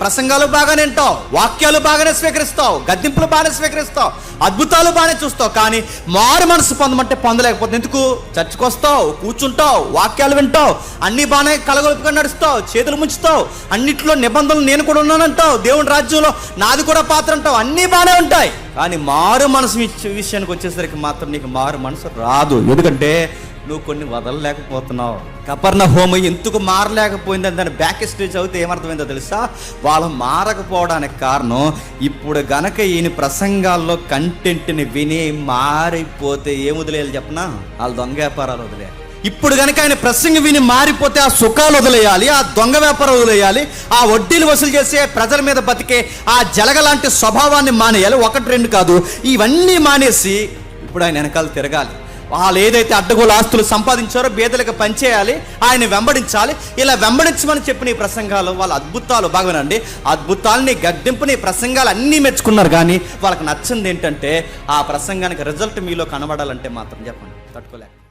ప్రసంగాలు బాగానే వింటావు, వాక్యాలు బాగానే స్వీకరిస్తావు, గద్దింపులు బాగానే స్వీకరిస్తావు, అద్భుతాలు బాగానే చూస్తావు. కానీ మారు మనసు పొందమంటే పొందలేకపోతే ఎందుకు? చర్చకు వస్తావు, కూర్చుంటావు, వాక్యాలు వింటావు, అన్ని బాగానే కలగొలుపుగా నడుస్తావు, చేతులు ముంచుతావు, అన్నిట్లో నిబంధనలు నేను కూడా ఉన్నానంటావు, దేవుని రాజ్యంలో నాది కూడా పాత్ర అంటావు, అన్నీ బాగానే ఉంటాయి. కానీ మారు మనసు విషయానికి వచ్చేసరికి మాత్రం నీకు మారు మనసు రాదు. ఎందుకంటే నువ్వు కొన్ని వదలలేకపోతున్నావు. కపెర్నహూము ఎందుకు మారలేకపోయిందని దాని బ్యాక్ స్టేజ్ అవుతే ఏమర్థమైందో తెలుసా? వాళ్ళు మారకపోవడానికి కారణం, ఇప్పుడు గనక ఈయన ప్రసంగాల్లో కంటెంట్ని విని మారిపోతే ఏం వదిలేయాలి చెప్పనా? వాళ్ళు దొంగ వ్యాపారాలు వదిలేయాలి. ఇప్పుడు కనుక ఆయన ప్రసంగం విని మారిపోతే ఆ సుఖాలు వదిలేయాలి, ఆ దొంగ వ్యాపారం వదిలేయాలి, ఆ వడ్డీలు వసూలు చేసే ప్రజల మీద బతికే ఆ జలగలాంటి స్వభావాన్ని మానేయాలి. 1-2 కాదు, ఇవన్నీ మానేసి ఇప్పుడు ఆయన వెనకాల తిరగాలి. వాళ్ళు ఏదైతే అడ్డగోలు ఆస్తులు సంపాదించారో బేదలకు పంచేయాలి, ఆయన వెంబడించాలి. ఇలా వెంబడించమని చెప్పిన ఈ ప్రసంగాలు వాళ్ళ అద్భుతాలు బాగానండి, అద్భుతాలని గడ్డింపుని ప్రసంగాలు అన్నీ మెచ్చుకున్నారు. కానీ వాళ్ళకి నచ్చింది ఏంటంటే ఆ ప్రసంగానికి రిజల్ట్ మీలో కనబడాలంటే మాత్రం చెప్పండి తట్టుకోలేక